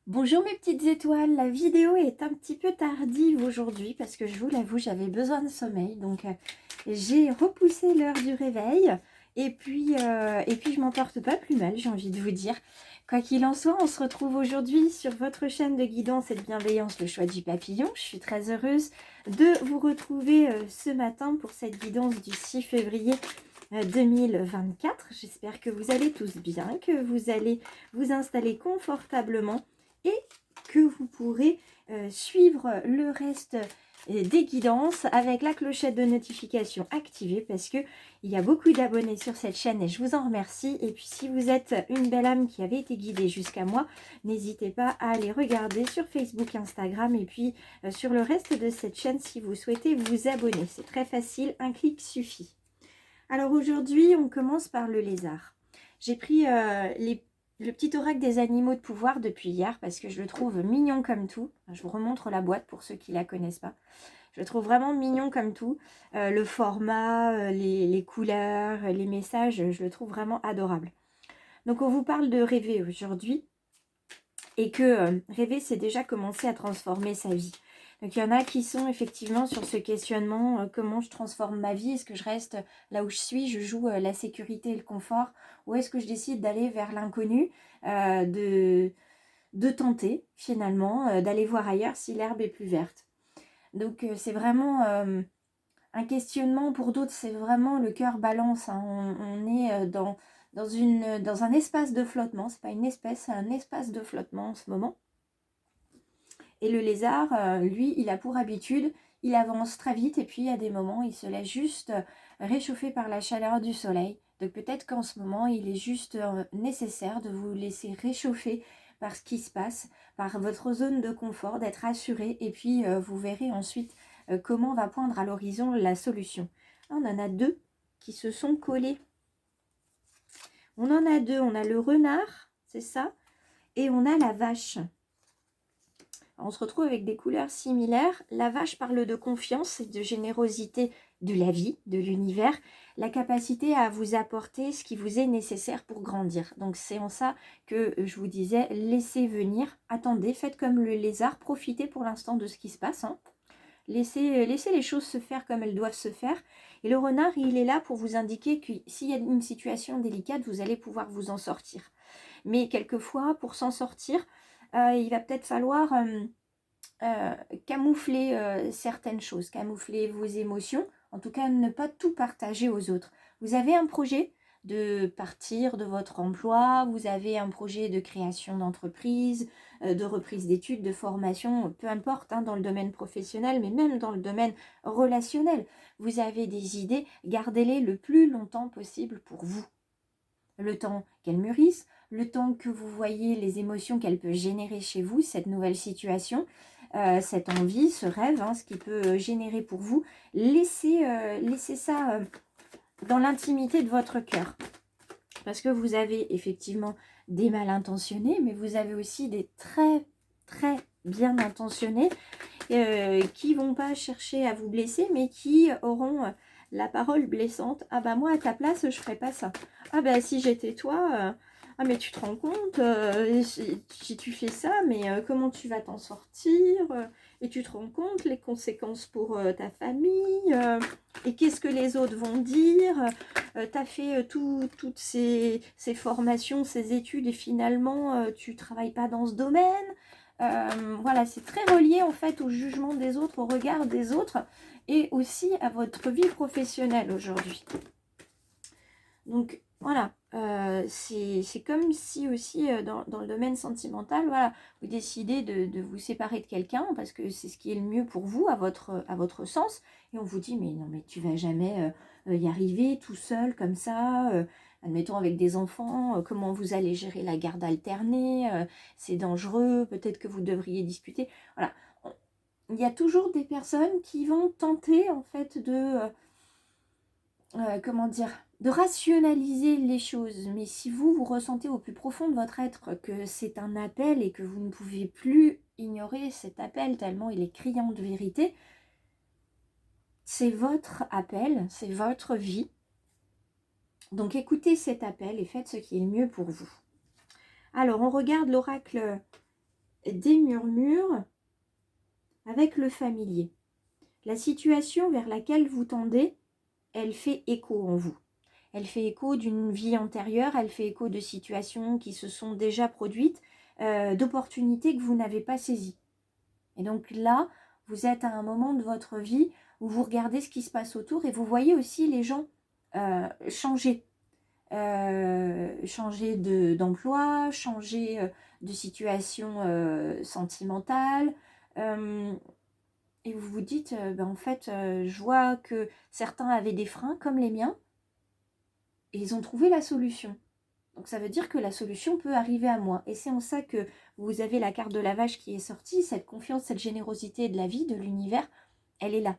Bonjour mes petites étoiles, la vidéo est un petit peu tardive aujourd'hui parce que je vous l'avoue, j'avais besoin de sommeil. Donc j'ai repoussé l'heure du réveil et puis je m'en porte pas plus mal, j'ai envie de vous dire. Quoi qu'il en soit, on se retrouve aujourd'hui sur votre chaîne de guidance et de bienveillance, le choix du papillon. Je suis très heureuse de vous retrouver ce matin pour cette guidance du 6 février 2024. J'espère que vous allez tous bien, que vous allez vous installer confortablement et que vous pourrez suivre le reste des guidances avec la clochette de notification activée parce que il y a beaucoup d'abonnés sur cette chaîne et je vous en remercie. Et puis si vous êtes une belle âme qui avait été guidée jusqu'à moi, n'hésitez pas à aller regarder sur Facebook, Instagram et puis sur le reste de cette chaîne si vous souhaitez vous abonner. C'est très facile, un clic suffit. Alors aujourd'hui, on commence par le lézard. J'ai pris le petit oracle des animaux de pouvoir depuis hier parce que je le trouve mignon comme tout. Je vous remontre la boîte pour ceux qui ne la connaissent pas. Je le trouve vraiment mignon comme tout. Le format, les couleurs, les messages, je le trouve vraiment adorable. Donc on vous parle de rêver aujourd'hui et que rêver, c'est déjà commencer à transformer sa vie. Donc il y en a qui sont effectivement sur ce questionnement, comment je transforme ma vie, est-ce que je reste là où je suis, je joue la sécurité et le confort, ou est-ce que je décide d'aller vers l'inconnu, de tenter finalement, d'aller voir ailleurs si l'herbe est plus verte. Donc c'est vraiment un questionnement, pour d'autres c'est vraiment le cœur balance, hein. On est dans un espace de flottement, c'est pas une espèce, c'est un espace de flottement en ce moment. Et le lézard, lui, il a pour habitude, il avance très vite et puis à des moments, il se laisse juste réchauffer par la chaleur du soleil. Donc peut-être qu'en ce moment, il est juste nécessaire de vous laisser réchauffer par ce qui se passe, par votre zone de confort, d'être assuré. Et puis vous verrez ensuite comment va poindre à l'horizon la solution. On en a deux qui se sont collés. On en a deux. On a le renard, c'est ça, et on a la vache. On se retrouve avec des couleurs similaires. La vache parle de confiance et de générosité de la vie, de l'univers, la capacité à vous apporter ce qui vous est nécessaire pour grandir. Donc c'est en ça que je vous disais, laissez venir, attendez, faites comme le lézard, profitez pour l'instant de ce qui se passe, hein. Laissez les choses se faire comme elles doivent se faire. Et le renard, il est là pour vous indiquer que s'il y a une situation délicate, vous allez pouvoir vous en sortir. Mais quelquefois, pour s'en sortir, il va peut-être falloir camoufler certaines choses, camoufler vos émotions, en tout cas ne pas tout partager aux autres. Vous avez un projet de partir de votre emploi, vous avez un projet de création d'entreprise, de reprise d'études, de formation, peu importe, hein, dans le domaine professionnel, mais même dans le domaine relationnel. Vous avez des idées, gardez-les le plus longtemps possible pour vous. Le temps qu'elles mûrissent, le temps que vous voyez les émotions qu'elle peut générer chez vous, cette nouvelle situation, cette envie, ce rêve, hein, ce qui peut générer pour vous. Laissez ça dans l'intimité de votre cœur. Parce que vous avez effectivement des mal intentionnés, mais vous avez aussi des très, très bien intentionnés qui vont pas chercher à vous blesser, mais qui auront la parole blessante. Ah bah moi à ta place je ferais pas ça. Ah bah si j'étais toi, ah mais tu te rends compte, si tu fais ça, mais comment tu vas t'en sortir, et tu te rends compte les conséquences pour ta famille, et qu'est-ce que les autres vont dire, t'as fait toutes ces formations, ces études, et finalement tu travailles pas dans ce domaine. Voilà, c'est très relié en fait au jugement des autres, au regard des autres et aussi à votre vie professionnelle aujourd'hui. Donc voilà, c'est comme si aussi dans le domaine sentimental, voilà, vous décidez de vous séparer de quelqu'un parce que c'est ce qui est le mieux pour vous à votre sens, et on vous dit mais non mais tu vas jamais y arriver tout seul comme ça, admettons avec des enfants, comment vous allez gérer la garde alternée, c'est dangereux, peut-être que vous devriez discuter. Voilà, il y a toujours des personnes qui vont tenter en fait comment dire, de rationaliser les choses. Mais si vous ressentez au plus profond de votre être que c'est un appel et que vous ne pouvez plus ignorer cet appel tellement il est criant de vérité, c'est votre appel, c'est votre vie. Donc écoutez cet appel et faites ce qui est le mieux pour vous. Alors on regarde l'oracle des murmures avec le familier. La situation vers laquelle vous tendez, elle fait écho en vous. Elle fait écho d'une vie antérieure, elle fait écho de situations qui se sont déjà produites, d'opportunités que vous n'avez pas saisies. Et donc là, vous êtes à un moment de votre vie où vous regardez ce qui se passe autour et vous voyez aussi les gens changer. Changer d'emploi, changer de situation sentimentale. Et vous vous dites, en fait, je vois que certains avaient des freins comme les miens et ils ont trouvé la solution. Donc ça veut dire que la solution peut arriver à moi. Et c'est en ça que vous avez la carte de la vache qui est sortie, cette confiance, cette générosité de la vie, de l'univers, elle est là.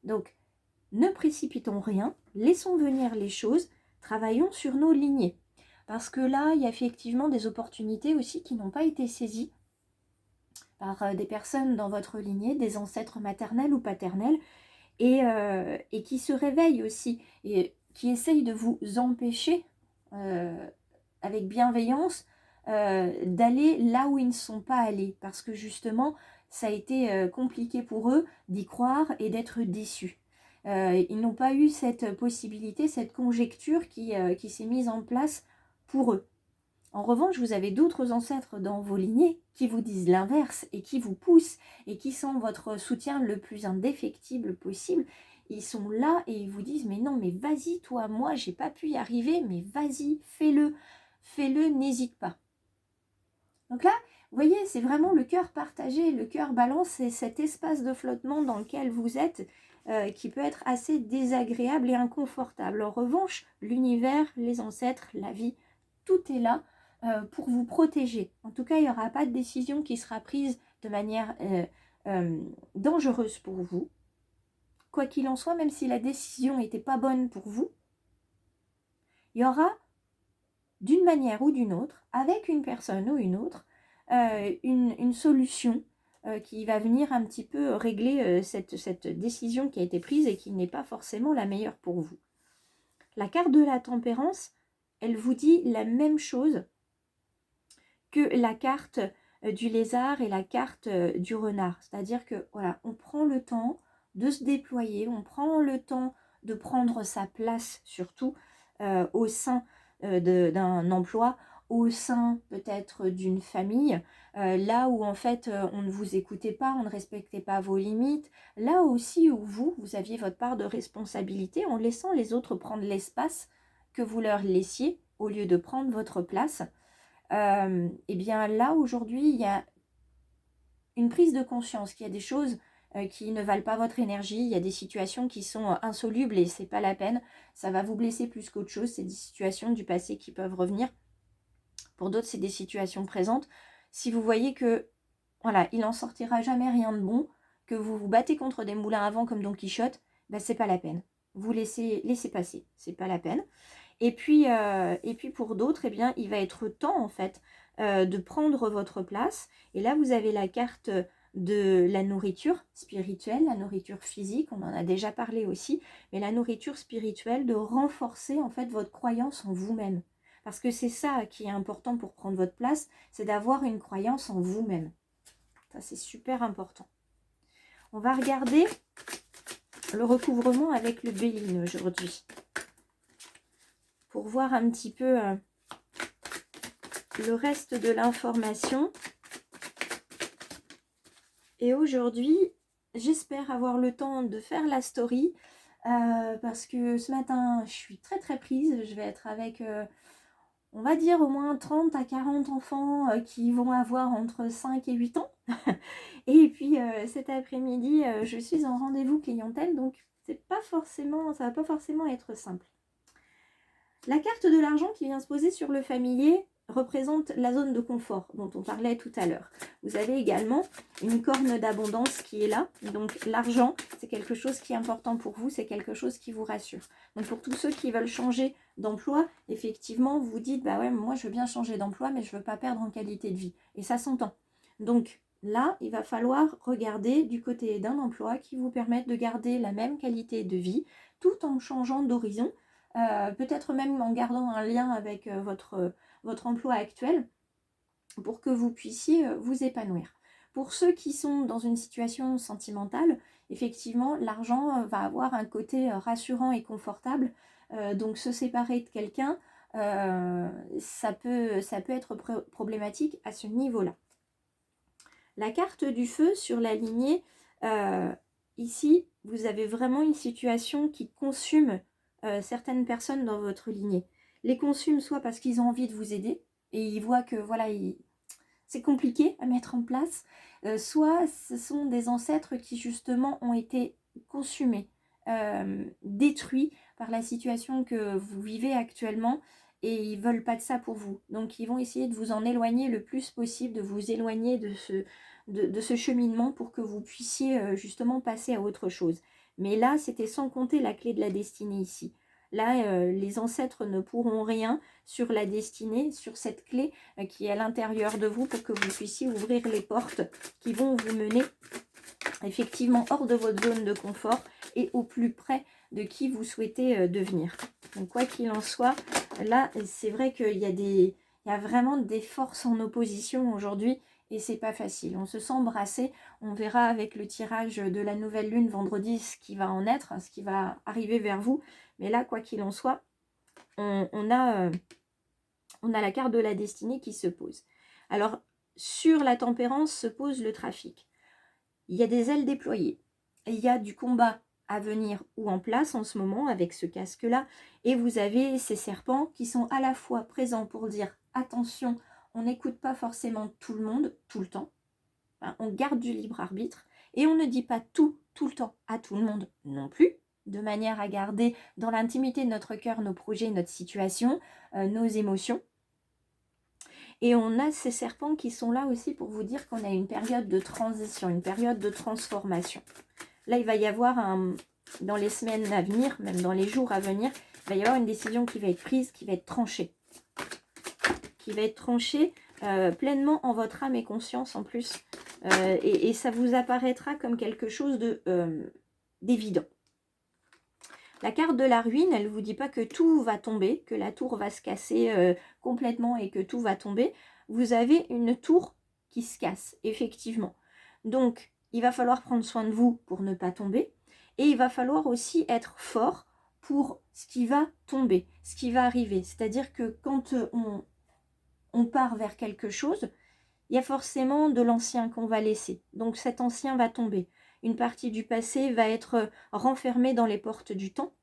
Donc, ne précipitons rien, laissons venir les choses, travaillons sur nos lignées. Parce que là, il y a effectivement des opportunités aussi qui n'ont pas été saisies par des personnes dans votre lignée, des ancêtres maternels ou paternels, et qui se réveillent aussi, et qui essayent de vous empêcher, avec bienveillance, d'aller là où ils ne sont pas allés. Parce que justement, ça a été compliqué pour eux d'y croire et d'être déçus. Ils n'ont pas eu cette possibilité, cette conjecture qui s'est mise en place pour eux. En revanche, vous avez d'autres ancêtres dans vos lignées qui vous disent l'inverse et qui vous poussent et qui sont votre soutien le plus indéfectible possible. Ils sont là et ils vous disent mais non, mais vas-y toi, moi j'ai pas pu y arriver, mais vas-y, fais-le, n'hésite pas. Donc là, vous voyez, c'est vraiment le cœur partagé, le cœur balance, c'est cet espace de flottement dans lequel vous êtes qui peut être assez désagréable et inconfortable. En revanche, l'univers, les ancêtres, la vie, tout est là pour vous protéger. En tout cas, il n'y aura pas de décision qui sera prise de manière dangereuse pour vous. Quoi qu'il en soit, même si la décision n'était pas bonne pour vous, il y aura d'une manière ou d'une autre, avec une personne ou une autre, une solution qui va venir un petit peu régler cette décision qui a été prise et qui n'est pas forcément la meilleure pour vous. La carte de la tempérance, elle vous dit la même chose que la carte du lézard et la carte du renard. C'est-à-dire que voilà, on prend le temps de se déployer, on prend le temps de prendre sa place surtout au sein d'un emploi, au sein peut-être d'une famille, là où en fait on ne vous écoutait pas, on ne respectait pas vos limites, là aussi où vous aviez votre part de responsabilité en laissant les autres prendre l'espace que vous leur laissiez au lieu de prendre votre place. Et bien là aujourd'hui il y a une prise de conscience qu'il y a des choses qui ne valent pas votre énergie, il y a des situations qui sont insolubles et c'est pas la peine, ça va vous blesser plus qu'autre chose, c'est des situations du passé qui peuvent revenir. Pour d'autres c'est des situations présentes. Si vous voyez que voilà, il n'en sortira jamais rien de bon, que vous vous battez contre des moulins à vent comme Don Quichotte, ben c'est pas la peine. Vous laissez passer, c'est pas la peine. Et puis pour d'autres, eh bien, il va être temps en fait de prendre votre place. Et là, vous avez la carte de la nourriture spirituelle, la nourriture physique, on en a déjà parlé aussi, mais la nourriture spirituelle, de renforcer en fait votre croyance en vous-même. Parce que c'est ça qui est important pour prendre votre place, c'est d'avoir une croyance en vous-même. Ça, c'est super important. On va regarder le recouvrement avec le Béline aujourd'hui, pour voir un petit peu le reste de l'information. Et aujourd'hui, j'espère avoir le temps de faire la story, parce que ce matin, je suis très très prise. Je vais être avec, on va dire, au moins 30 à 40 enfants qui vont avoir entre 5 et 8 ans. Et puis cet après-midi, je suis en rendez-vous clientèle, donc c'est pas forcément, ça va pas forcément être simple. La carte de l'argent qui vient se poser sur le familier représente la zone de confort dont on parlait tout à l'heure. Vous avez également une corne d'abondance qui est là. Donc l'argent, c'est quelque chose qui est important pour vous, c'est quelque chose qui vous rassure. Donc pour tous ceux qui veulent changer d'emploi, effectivement, vous dites, bah ouais, moi je veux bien changer d'emploi, mais je ne veux pas perdre en qualité de vie. Et ça s'entend. Donc là, il va falloir regarder du côté d'un emploi qui vous permette de garder la même qualité de vie tout en changeant d'horizon. Peut-être même en gardant un lien avec votre emploi actuel, pour que vous puissiez vous épanouir. Pour ceux qui sont dans une situation sentimentale, effectivement, l'argent va avoir un côté rassurant et confortable. Donc se séparer de quelqu'un, ça peut être problématique à ce niveau-là. La carte du feu sur la lignée, ici, vous avez vraiment une situation qui consume certaines personnes dans votre lignée. Les consume soit parce qu'ils ont envie de vous aider et ils voient que voilà, c'est compliqué à mettre en place, soit ce sont des ancêtres qui justement ont été consumés, détruits par la situation que vous vivez actuellement et ils ne veulent pas de ça pour vous. Donc ils vont essayer de vous en éloigner le plus possible, de vous éloigner de ce cheminement pour que vous puissiez justement passer à autre chose. Mais là, c'était sans compter la clé de la destinée ici. Là, les ancêtres ne pourront rien sur la destinée, sur cette clé qui est à l'intérieur de vous pour que vous puissiez ouvrir les portes qui vont vous mener effectivement hors de votre zone de confort et au plus près de qui vous souhaitez devenir. Donc quoi qu'il en soit, là, c'est vrai qu'il y a vraiment des forces en opposition aujourd'hui et c'est pas facile. On se sent brassé. On verra avec le tirage de la nouvelle lune vendredi ce qui va en être, ce qui va arriver vers vous. Mais là, quoi qu'il en soit, on a la carte de la destinée qui se pose. Alors, sur la tempérance se pose le trafic. Il y a des ailes déployées. Il y a du combat à venir ou en place en ce moment avec ce casque-là. Et vous avez ces serpents qui sont à la fois présents pour dire attention, on n'écoute pas forcément tout le monde, tout le temps. On garde du libre arbitre. Et on ne dit pas tout le temps à tout le monde non plus, de manière à garder dans l'intimité de notre cœur nos projets, notre situation, nos émotions. Et on a ces serpents qui sont là aussi pour vous dire qu'on a une période de transition, une période de transformation. Là, il va y avoir, dans les semaines à venir, même dans les jours à venir, il va y avoir une décision qui va être prise, qui va être tranchée. Qui va être tranchée pleinement en votre âme et conscience en plus. Et ça vous apparaîtra comme quelque chose d'évident. La carte de la ruine, elle ne vous dit pas que tout va tomber, que la tour va se casser complètement et que tout va tomber. Vous avez une tour qui se casse, effectivement. Donc, il va falloir prendre soin de vous pour ne pas tomber. Et il va falloir aussi être fort pour ce qui va tomber, ce qui va arriver. C'est-à-dire que quand on part vers quelque chose, il y a forcément de l'ancien qu'on va laisser. Donc cet ancien va tomber. Une partie du passé va être renfermée dans les portes du temps.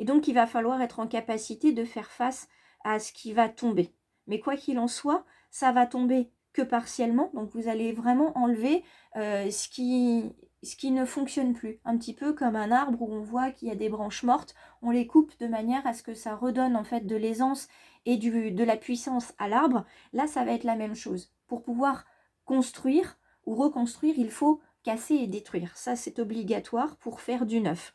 Et donc il va falloir être en capacité de faire face à ce qui va tomber. Mais quoi qu'il en soit, ça va tomber que partiellement. Donc vous allez vraiment enlever ce qui ne fonctionne plus. Un petit peu comme un arbre où on voit qu'il y a des branches mortes. On les coupe de manière à ce que ça redonne en fait de l'aisance et de la puissance à l'arbre. Là, ça va être la même chose. Pour pouvoir construire ou reconstruire, il faut casser et détruire. Ça, c'est obligatoire pour faire du neuf.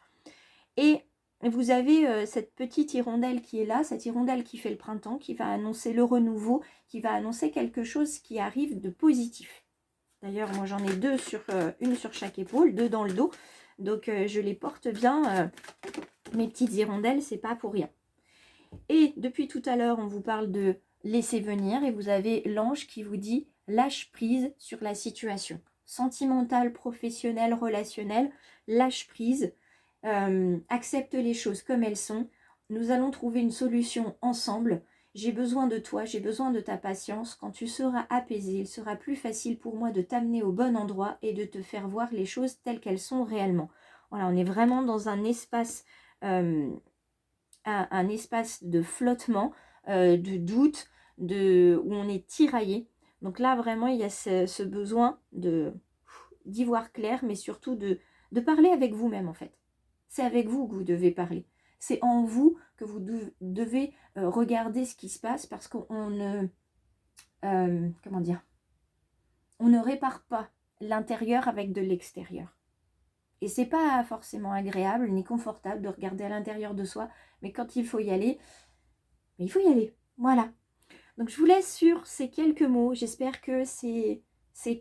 Et vous avez cette petite hirondelle qui est là, cette hirondelle qui fait le printemps, qui va annoncer le renouveau, qui va annoncer quelque chose qui arrive de positif. D'ailleurs, moi j'en ai deux, une sur chaque épaule, deux dans le dos. Donc je les porte bien, mes petites hirondelles, c'est pas pour rien. Et depuis tout à l'heure, on vous parle de laisser venir et vous avez l'ange qui vous dit lâche prise sur la situation. Sentimentale, professionnelle, relationnelle, lâche prise. Accepte les choses comme elles sont. Nous allons trouver une solution ensemble. J'ai besoin de toi, j'ai besoin de ta patience. Quand tu seras apaisé, il sera plus facile pour moi de t'amener au bon endroit et de te faire voir les choses telles qu'elles sont réellement. Voilà, on est vraiment dans un espace de flottement, de doute, où on est tiraillé. Donc là, vraiment, il y a ce besoin d'y voir clair, mais surtout de parler avec vous-même, en fait. C'est avec vous que vous devez parler. C'est en vous que vous devez regarder ce qui se passe parce qu'on ne... comment dire ? On ne répare pas l'intérieur avec de l'extérieur. Et c'est pas forcément agréable ni confortable de regarder à l'intérieur de soi, mais quand il faut y aller, il faut y aller. Voilà. Donc je vous laisse sur ces quelques mots. J'espère que ces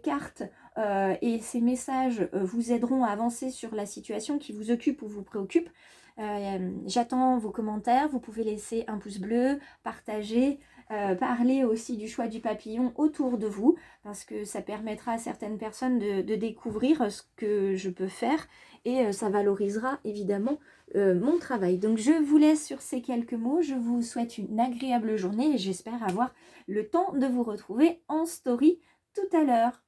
cartes et ces messages vous aideront à avancer sur la situation qui vous occupe ou vous préoccupe. J'attends vos commentaires. Vous pouvez laisser un pouce bleu, partager, parler aussi du choix du papillon autour de vous, parce que ça permettra à certaines personnes de découvrir ce que je peux faire, et ça valorisera évidemment mon travail. Donc je vous laisse sur ces quelques mots, je vous souhaite une agréable journée et j'espère avoir le temps de vous retrouver en story tout à l'heure.